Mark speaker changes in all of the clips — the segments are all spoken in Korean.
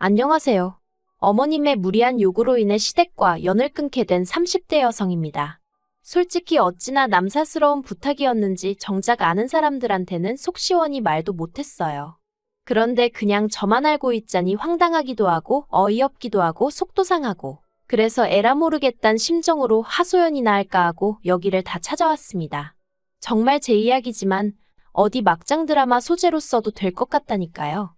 Speaker 1: 안녕하세요. 어머님의 무리한 요구로 인해 시댁과 연을 끊게 된 30대 여성입니다. 솔직히 어찌나 남사스러운 부탁이었는지 정작 아는 사람들한테는 속 시원히 말도 못했어요. 그런데 그냥 저만 알고 있자니 황당하기도 하고 어이없기도 하고 속도 상하고 그래서 에라 모르겠단 심정으로 하소연이나 할까 하고 여기를 다 찾아왔습니다. 정말 제 이야기지만 어디 막장 드라마 소재로 써도 될 것 같다니까요.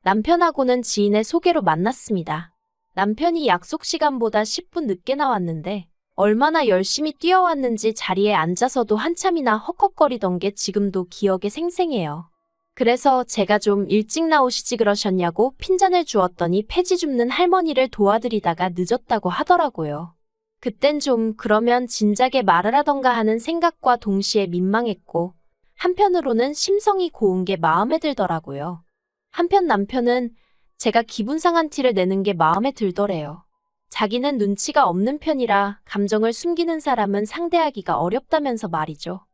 Speaker 1: 남편하고는 지인의 소개로 만났습니다. 남편이 약속 시간보다 10분 늦게 나왔는데 얼마나 열심히 뛰어왔는지 자리에 앉아서도 한참이나 헉헉거리던 게 지금도 기억에 생생해요. 그래서 제가 좀 일찍 나오시지 그러셨냐고 핀잔을 주었더니 폐지 줍는 할머니를 도와드리다가 늦었다고 하더라고요. 그땐 좀 그러면 진작에 말을 하던가 하는 생각과 동시에 민망했고 한편으로는 심성이 고운 게 마음에 들더라고요. 한편 남편은 제가 기분 상한 티를 내는 게 마음에 들더래요. 자기는 눈치가 없는 편이라 감정을 숨기는 사람은 상대하기가 어렵다면서 말이죠.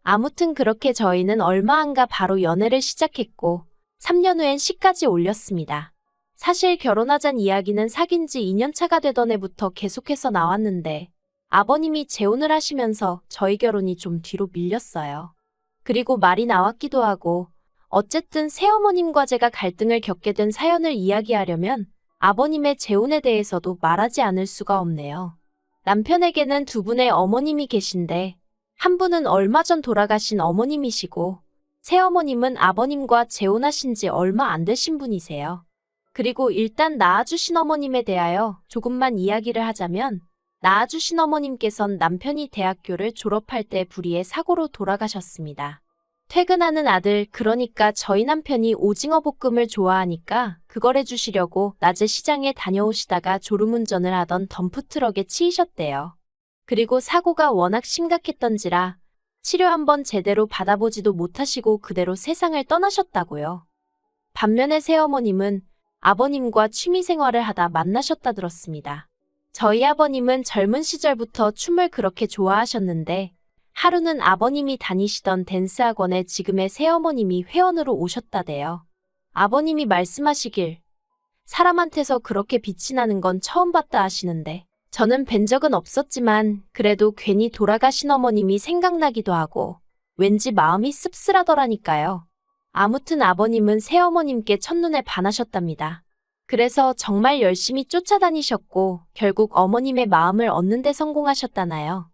Speaker 1: 아무튼 그렇게 저희는 얼마 안가 바로 연애를 시작했고 3년 후엔 시까지 올렸습니다. 사실 결혼하잔 이야기는 사귄 지 2년 차가 되던 해부터 계속해서 나왔는데 아버님이 재혼을 하시면서 저희 결혼이 좀 뒤로 밀렸어요. 그리고 말이 나왔기도 하고 어쨌든 새어머님과 제가 갈등을 겪게 된 사연을 이야기하려면 아버님의 재혼에 대해서도 말하지 않을 수가 없네요. 남편에게는 두 분의 어머님이 계신데 한 분은 얼마 전 돌아가신 어머님이시고 새어머님은 아버님과 재혼하신 지 얼마 안 되신 분이세요. 그리고 일단 낳아주신 어머님에 대하여 조금만 이야기를 하자면 낳아주신 어머님께선 남편이 대학교를 졸업할 때 불의의 사고로 돌아가셨습니다. 퇴근하는 아들, 그러니까 저희 남편이 오징어 볶음을 좋아하니까 그걸 해주시려고 낮에 시장에 다녀오시다가 졸음운전을 하던 덤프트럭에 치이셨대요. 그리고 사고가 워낙 심각했던지라 치료 한번 제대로 받아보지도 못하시고 그대로 세상을 떠나셨다고요. 반면에 새어머님은 아버님과 취미생활을 하다 만나셨다 들었습니다. 저희 아버님은 젊은 시절부터 춤을 그렇게 좋아하셨는데 하루는 아버님이 다니시던 댄스학원에 지금의 새어머님이 회원으로 오셨다대요. 아버님이 말씀하시길 사람한테서 그렇게 빛이 나는 건 처음 봤다 하시는데 저는 뵌 적은 없었지만 그래도 괜히 돌아가신 어머님이 생각나기도 하고 왠지 마음이 씁쓸하더라니까요. 아무튼 아버님은 새어머님께 첫눈에 반하셨답니다. 그래서 정말 열심히 쫓아다니셨고 결국 어머님의 마음을 얻는 데 성공하셨다나요.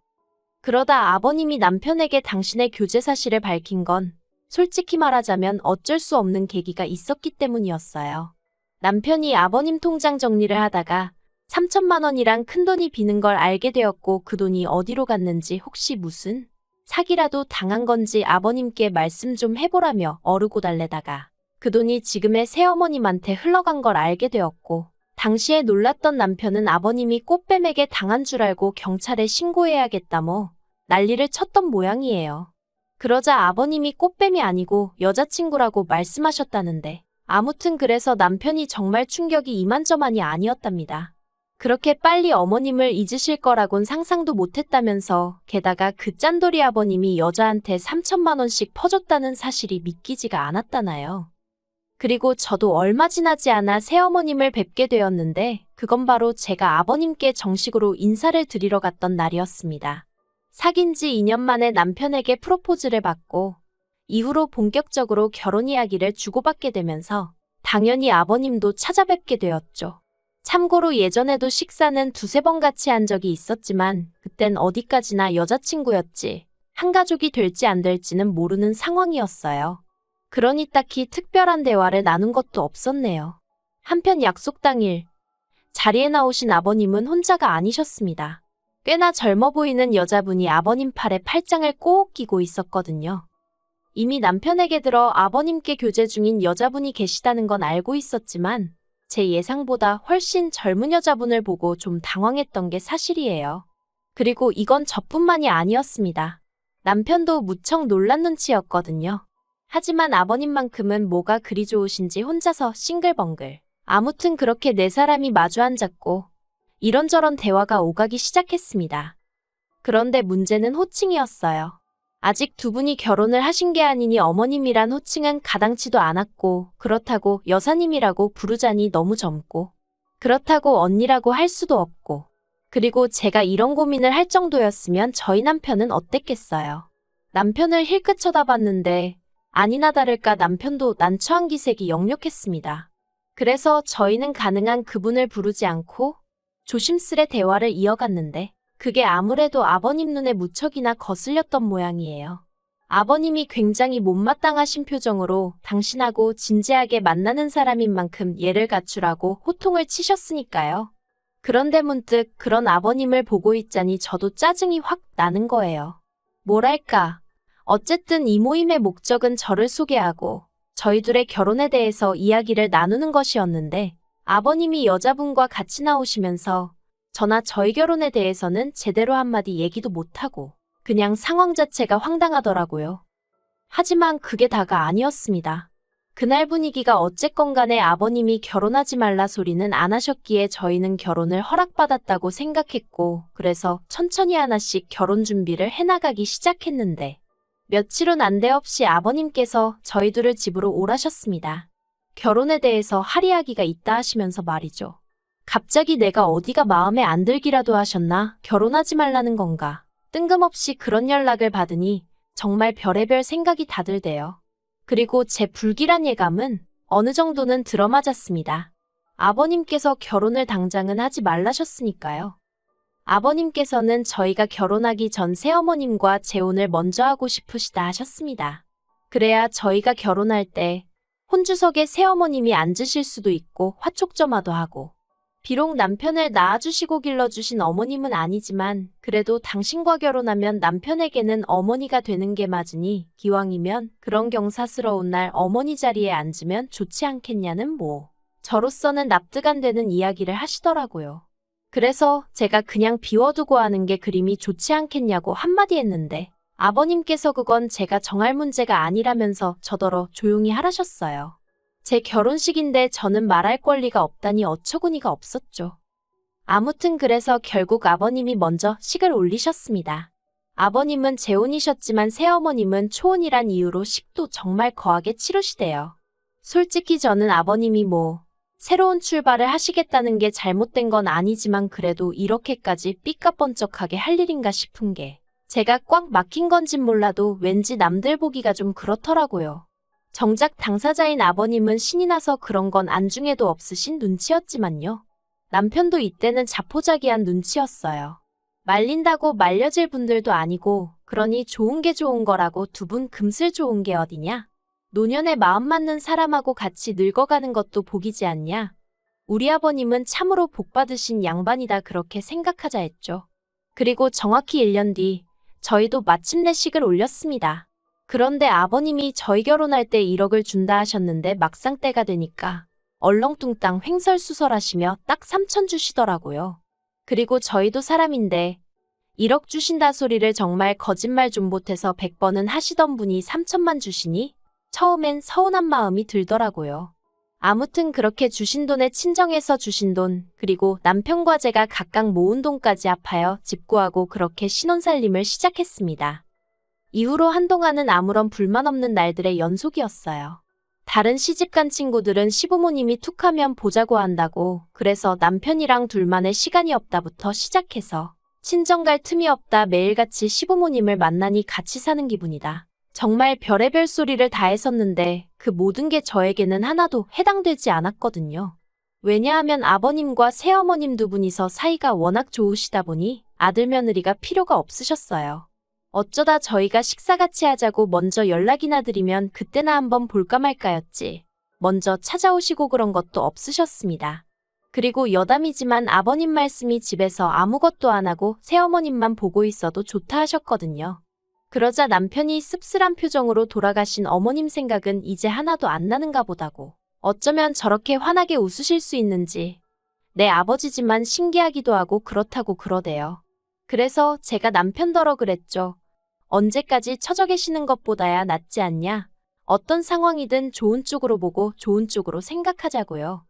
Speaker 1: 그러다 아버님이 남편에게 당신의 교제 사실을 밝힌 건 솔직히 말하자면 어쩔 수 없는 계기가 있었기 때문이었어요. 남편이 아버님 통장 정리를 하다가 3천만 원이랑 큰돈이 비는 걸 알게 되었고 그 돈이 어디로 갔는지 혹시 무슨 사기라도 당한 건지 아버님께 말씀 좀 해보라며 어르고 달래다가 그 돈이 지금의 새어머님한테 흘러간 걸 알게 되었고 당시에 놀랐던 남편은 아버님이 꽃뱀에게 당한 줄 알고 경찰에 신고해야겠다 난리를 쳤던 모양이에요. 그러자 아버님이 꽃뱀이 아니고 여자친구라고 말씀하셨다는데 아무튼 그래서 남편이 정말 충격이 이만저만이 아니었답니다. 그렇게 빨리 어머님을 잊으실 거라곤 상상도 못했다면서 게다가 그 짠돌이 아버님이 여자한테 3천만 원씩 퍼줬다는 사실이 믿기지가 않았다나요. 그리고 저도 얼마 지나지 않아 새어머님을 뵙게 되었는데 그건 바로 제가 아버님께 정식으로 인사를 드리러 갔던 날이었습니다. 사귄 지 2년 만에 남편에게 프로포즈를 받고 이후로 본격적으로 결혼 이야기를 주고받게 되면서 당연히 아버님도 찾아뵙게 되었죠. 참고로 예전에도 식사는 두세 번 같이 한 적이 있었지만 그땐 어디까지나 여자친구였지 한 가족이 될지 안 될지는 모르는 상황이었어요. 그러니 딱히 특별한 대화를 나눈 것도 없었네요. 한편 약속 당일 자리에 나오신 아버님은 혼자가 아니셨습니다. 꽤나 젊어 보이는 여자분이 아버님 팔에 팔짱을 꼭 끼고 있었거든요. 이미 남편에게 들어 아버님께 교제 중인 여자분이 계시다는 건 알고 있었지만 제 예상보다 훨씬 젊은 여자분을 보고 좀 당황했던 게 사실이에요. 그리고 이건 저뿐만이 아니었습니다. 남편도 무척 놀란 눈치였거든요. 하지만 아버님만큼은 뭐가 그리 좋으신지 혼자서 싱글벙글. 아무튼 그렇게 네 사람이 마주 앉았고 이런저런 대화가 오가기 시작했습니다. 그런데 문제는 호칭이었어요. 아직 두 분이 결혼을 하신 게 아니니 어머님이란 호칭은 가당치도 않았고, 그렇다고 여사님이라고 부르자니 너무 젊고, 그렇다고 언니라고 할 수도 없고, 그리고 제가 이런 고민을 할 정도였으면 저희 남편은 어땠겠어요. 남편을 힐끗 쳐다봤는데 아니나 다를까 남편도 난처한 기색이 역력했습니다. 그래서 저희는 가능한 그분을 부르지 않고 조심스레 대화를 이어갔는데 그게 아무래도 아버님 눈에 무척이나 거슬렸던 모양이에요. 아버님이 굉장히 못마땅하신 표정으로 당신하고 진지하게 만나는 사람인 만큼 예를 갖추라고 호통을 치셨으니까요. 그런데 문득 그런 아버님을 보고 있자니 저도 짜증이 확 나는 거예요. 뭐랄까. 어쨌든 이 모임의 목적은 저를 소개하고 저희 둘의 결혼에 대해서 이야기를 나누는 것이었는데 아버님이 여자분과 같이 나오시면서 저나 저희 결혼에 대해서는 제대로 한마디 얘기도 못하고 그냥 상황 자체가 황당하더라고요. 하지만 그게 다가 아니었습니다. 그날 분위기가 어쨌건 간에 아버님이 결혼하지 말라 소리는 안 하셨기에 저희는 결혼을 허락받았다고 생각했고 그래서 천천히 하나씩 결혼 준비를 해나가기 시작했는데 며칠 후 난데없이 아버님께서 저희 둘을 집으로 오라셨습니다. 결혼에 대해서 할 이야기가 있다 하시면서 말이죠. 갑자기 내가 어디가 마음에 안 들기라도 하셨나? 결혼하지 말라는 건가? 뜬금없이 그런 연락을 받으니 정말 별의별 생각이 다 들대요. 그리고 제 불길한 예감은 어느 정도는 들어맞았습니다. 아버님께서 결혼을 당장은 하지 말라셨으니까요. 아버님께서는 저희가 결혼하기 전 새어머님과 재혼을 먼저 하고 싶으시다 하셨습니다. 그래야 저희가 결혼할 때 혼주석에 새어머님이 앉으실 수도 있고 화촉점화도 하고 비록 남편을 낳아주시고 길러주신 어머님은 아니지만 그래도 당신과 결혼하면 남편에게는 어머니가 되는 게 맞으니 기왕이면 그런 경사스러운 날 어머니 자리에 앉으면 좋지 않겠냐는 저로서는 납득 안 되는 이야기를 하시더라고요. 그래서 제가 그냥 비워두고 하는 게 그림이 좋지 않겠냐고 한마디 했는데 아버님께서 그건 제가 정할 문제가 아니라면서 저더러 조용히 하라셨어요. 제 결혼식인데 저는 말할 권리가 없다니 어처구니가 없었죠. 아무튼 그래서 결국 아버님이 먼저 식을 올리셨습니다. 아버님은 재혼이셨지만 새어머님은 초혼이란 이유로 식도 정말 거하게 치르시대요. 솔직히 저는 아버님이 새로운 출발을 하시겠다는 게 잘못된 건 아니지만 그래도 이렇게까지 삐까뻔쩍하게 할 일인가 싶은 게 제가 꽉 막힌 건진 몰라도 왠지 남들 보기가 좀 그렇더라고요. 정작 당사자인 아버님은 신이 나서 그런 건 안중에도 없으신 눈치였지만요. 남편도 이때는 자포자기한 눈치였어요. 말린다고 말려질 분들도 아니고 그러니 좋은 게 좋은 거라고 두 분 금슬 좋은 게 어디냐? 노년에 마음 맞는 사람하고 같이 늙어가는 것도 복이지 않냐? 우리 아버님은 참으로 복 받으신 양반이다 그렇게 생각하자 했죠. 그리고 정확히 1년 뒤 저희도 마침내 식을 올렸습니다. 그런데 아버님이 저희 결혼할 때 1억을 준다 하셨는데 막상 때가 되니까 얼렁뚱땅 횡설수설하시며 딱 3천 주시더라고요. 그리고 저희도 사람인데 1억 주신다 소리를 정말 거짓말 좀 못해서 100번은 하시던 분이 3천만 주시니 처음엔 서운한 마음이 들더라고요. 아무튼 그렇게 주신 돈에 친정에서 주신 돈, 그리고 남편과 제가 각각 모은 돈까지 합하여 집 구하고 그렇게 신혼살림을 시작했습니다. 이후로 한동안은 아무런 불만 없는 날들의 연속이었어요. 다른 시집간 친구들은 시부모님이 툭하면 보자고 한다고 그래서 남편이랑 둘만의 시간이 없다부터 시작해서 친정 갈 틈이 없다 매일같이 시부모님을 만나니 같이 사는 기분이다. 정말 별의별 소리를 다 했었는데 그 모든 게 저에게는 하나도 해당되지 않았거든요. 왜냐하면 아버님과 새어머님 두 분이서 사이가 워낙 좋으시다 보니 아들 며느리가 필요가 없으셨어요. 어쩌다 저희가 식사 같이 하자고 먼저 연락이나 드리면 그때나 한번 볼까 말까였지. 먼저 찾아오시고 그런 것도 없으셨습니다. 그리고 여담이지만 아버님 말씀이 집에서 아무것도 안 하고 새어머님만 보고 있어도 좋다 하셨거든요. 그러자 남편이 씁쓸한 표정으로 돌아가신 어머님 생각은 이제 하나도 안 나는가 보다고. 어쩌면 저렇게 환하게 웃으실 수 있는지. 내 아버지지만 신기하기도 하고 그렇다고 그러대요. 그래서 제가 남편더러 그랬죠. 언제까지 처져 계시는 것보다야 낫지 않냐? 어떤 상황이든 좋은 쪽으로 보고 좋은 쪽으로 생각하자고요.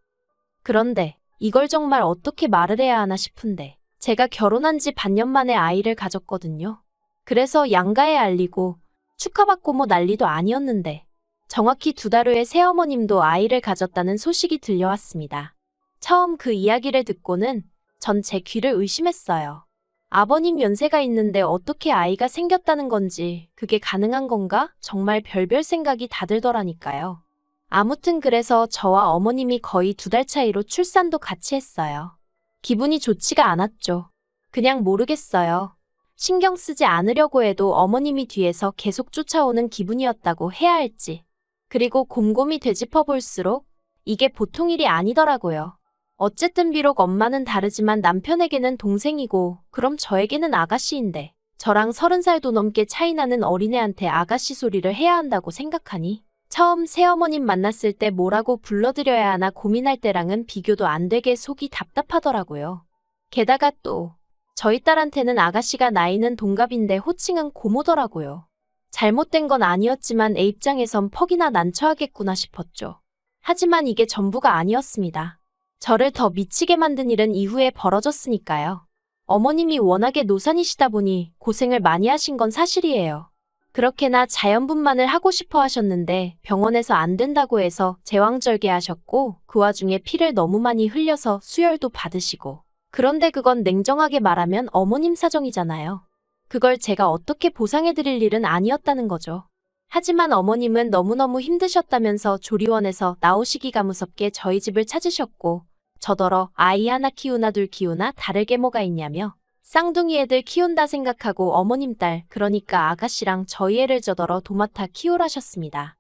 Speaker 1: 그런데 이걸 정말 어떻게 말을 해야 하나 싶은데 제가 결혼한 지 반년 만에 아이를 가졌거든요. 그래서 양가에 알리고 축하받고 뭐 난리도 아니었는데. 정확히 2달 후에 새어머님도 아이를 가졌다는 소식이 들려왔습니다. 처음 그 이야기를 듣고는 전 제 귀를 의심했어요. 아버님 연세가 있는데 어떻게 아이가 생겼다는 건지, 그게 가능한 건가? 정말 별별 생각이 다 들더라니까요. 아무튼 그래서 저와 어머님이 거의 2달 차이로 출산도 같이 했어요. 기분이 좋지가 않았죠. 그냥 모르겠어요. 신경 쓰지 않으려고 해도 어머님이 뒤에서 계속 쫓아오는 기분이었다고 해야 할지. 그리고 곰곰이 되짚어 볼수록 이게 보통 일이 아니더라고요. 어쨌든 비록 엄마는 다르지만 남편에게는 동생이고, 그럼 저에게는 아가씨인데, 저랑 30살도 넘게 차이 나는 어린애한테 아가씨 소리를 해야 한다고 생각하니 처음 새어머님 만났을 때 뭐라고 불러드려야 하나 고민할 때랑은 비교도 안 되게 속이 답답하더라고요. 게다가 또 저희 딸한테는 아가씨가 나이는 동갑인데 호칭은 고모더라고요. 잘못된 건 아니었지만 애 입장에선 퍽이나 난처하겠구나 싶었죠. 하지만 이게 전부가 아니었습니다. 저를 더 미치게 만든 일은 이후에 벌어졌으니까요. 어머님이 워낙에 노산이시다 보니 고생을 많이 하신 건 사실이에요. 그렇게나 자연분만을 하고 싶어 하셨는데 병원에서 안 된다고 해서 제왕절개하셨고, 그 와중에 피를 너무 많이 흘려서 수혈도 받으시고. 그런데 그건 냉정하게 말하면 어머님 사정이잖아요. 그걸 제가 어떻게 보상해드릴 일은 아니었다는 거죠. 하지만 어머님은 너무너무 힘드셨다면서 조리원에서 나오시기가 무섭게 저희 집을 찾으셨고, 저더러 아이 하나 키우나 둘 키우나 다르게 뭐가 있냐며 쌍둥이 애들 키운다 생각하고 어머님 딸, 그러니까 아가씨랑 저희 애를 저더러 도맡아 키우라셨습니다.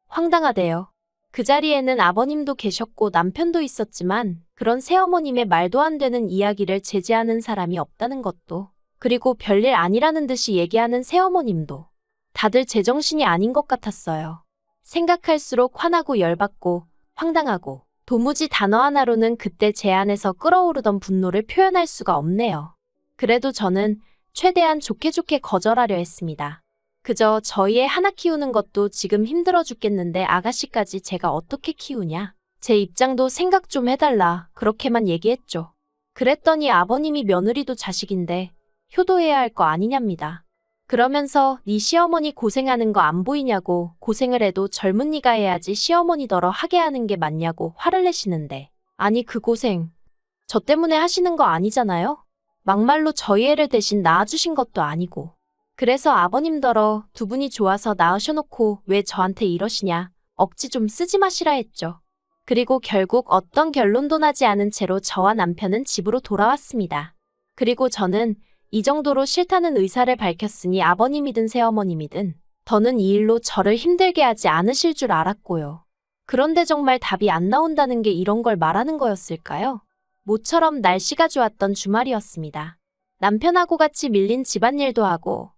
Speaker 1: 황당하대요. 그 자리에는 아버님도 계셨고 남편도 있었지만 그런 새어머님의 말도 안 되는 이야기를 제지하는 사람이 없다는 것도, 그리고 별일 아니라는 듯이 얘기하는 새어머님도 다들 제정신이 아닌 것 같았어요. 생각할수록 화나고 열받고 황당하고, 도무지 단어 하나로는 그때 제 안에서 끓어오르던 분노를 표현할 수가 없네요. 그래도 저는 최대한 좋게 거절하려 했습니다. 그저 저희 애 하나 키우는 것도 지금 힘들어 죽겠는데 아가씨까지 제가 어떻게 키우냐. 제 입장도 생각 좀 해달라. 그렇게만 얘기했죠. 그랬더니 아버님이 며느리도 자식인데 효도해야 할 거 아니냐입니다. 그러면서 네 시어머니 고생하는 거 안 보이냐고, 고생을 해도 젊은 네가 해야지 시어머니더러 하게 하는 게 맞냐고 화를 내시는데, 아니 그 고생 저 때문에 하시는 거 아니잖아요? 막말로 저희 애를 대신 낳아주신 것도 아니고. 그래서 아버님더러 2분이 좋아서 낳으셔놓고 왜 저한테 이러시냐, 억지 좀 쓰지 마시라 했죠. 그리고 결국 어떤 결론도 나지 않은 채로 저와 남편은 집으로 돌아왔습니다. 그리고 저는 이 정도로 싫다는 의사를 밝혔으니 아버님이든 새어머님이든 더는 이 일로 저를 힘들게 하지 않으실 줄 알았고요. 그런데 정말 답이 안 나온다는 게 이런 걸 말하는 거였을까요? 모처럼 날씨가 좋았던 주말이었습니다. 남편하고 같이 밀린 집안일도 하고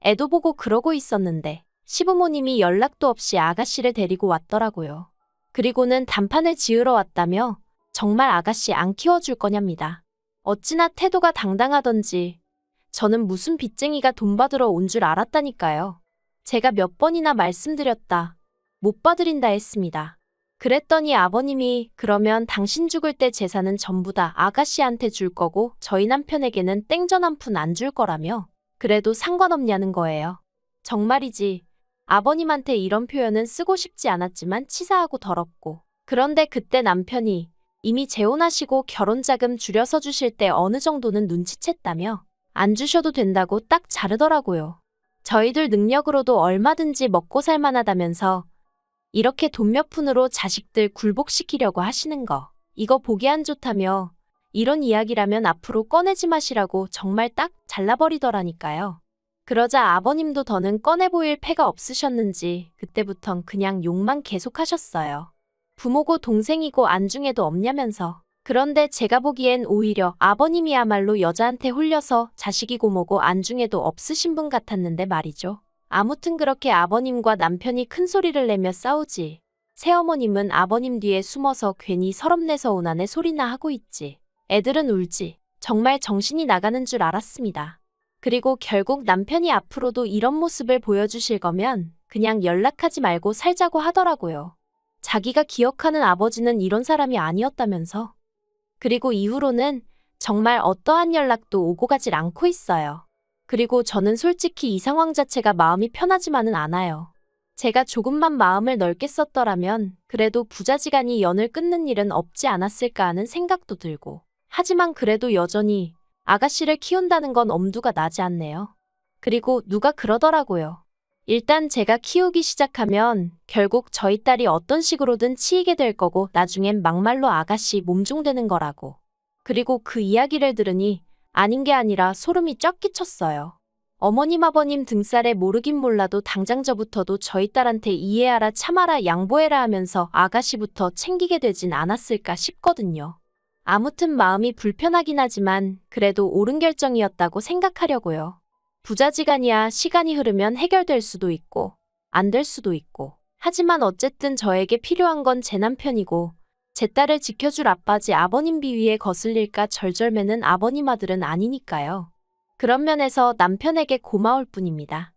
Speaker 1: 애도 보고 그러고 있었는데 시부모님이 연락도 없이 아가씨를 데리고 왔더라고요. 그리고는 단판을 지으러 왔다며 정말 아가씨 안 키워줄 거냐입니다. 어찌나 태도가 당당하던지 저는 무슨 빚쟁이가 돈 받으러 온 줄 알았다니까요. 제가 몇 번이나 말씀드렸다. 못 봐드린다 했습니다. 그랬더니 아버님이 그러면 당신 죽을 때 재산은 전부 다 아가씨한테 줄 거고 저희 남편에게는 땡전 한 푼 안 줄 거라며 그래도 상관없냐는 거예요. 정말이지. 아버님한테 이런 표현은 쓰고 싶지 않았지만 치사하고 더럽고. 그런데 그때 남편이 이미 재혼하시고 결혼자금 줄여서 주실 때 어느 정도는 눈치챘다며 안 주셔도 된다고 딱 자르더라고요. 저희들 능력으로도 얼마든지 먹고 살만하다면서 이렇게 돈 몇 푼으로 자식들 굴복시키려고 하시는 거, 이거 보기 안 좋다며 이런 이야기라면 앞으로 꺼내지 마시라고 정말 딱 잘라버리더라니까요. 그러자 아버님도 더는 꺼내 보일 패가 없으셨는지 그때부턴 그냥 욕만 계속하셨어요. 부모고 동생이고 안중에도 없냐면서. 그런데 제가 보기엔 오히려 아버님이야말로 여자한테 홀려서 자식이고 뭐고 안중에도 없으신 분 같았는데 말이죠. 아무튼 그렇게 아버님과 남편이 큰 소리를 내며 싸우지. 새어머님은 아버님 뒤에 숨어서 괜히 서럽내서 오나네 소리나 하고 있지. 애들은 울지. 정말 정신이 나가는 줄 알았습니다. 그리고 결국 남편이 앞으로도 이런 모습을 보여주실 거면 그냥 연락하지 말고 살자고 하더라고요. 자기가 기억하는 아버지는 이런 사람이 아니었다면서. 그리고 이후로는 정말 어떠한 연락도 오고 가질 않고 있어요. 그리고 저는 솔직히 이 상황 자체가 마음이 편하지만은 않아요. 제가 조금만 마음을 넓게 썼더라면 그래도 부자지간이 연을 끊는 일은 없지 않았을까 하는 생각도 들고. 하지만 그래도 여전히 아가씨를 키운다는 건 엄두가 나지 않네요. 그리고 누가 그러더라고요. 일단 제가 키우기 시작하면 결국 저희 딸이 어떤 식으로든 치이게 될 거고 나중엔 막말로 아가씨 몸종되는 거라고. 그리고 그 이야기를 들으니 아닌 게 아니라 소름이 쫙 끼쳤어요. 어머님 아버님 등살에 모르긴 몰라도 당장 저부터도 저희 딸한테 이해하라 참아라 양보해라 하면서 아가씨부터 챙기게 되진 않았을까 싶거든요. 아무튼 마음이 불편하긴 하지만 그래도 옳은 결정이었다고 생각하려고요. 부자지간이야 시간이 흐르면 해결될 수도 있고 안 될 수도 있고. 하지만 어쨌든 저에게 필요한 건 제 남편이고 제 딸을 지켜줄 아빠지 아버님 비위에 거슬릴까 절절매는 아버님 아들은 아니니까요. 그런 면에서 남편에게 고마울 뿐입니다.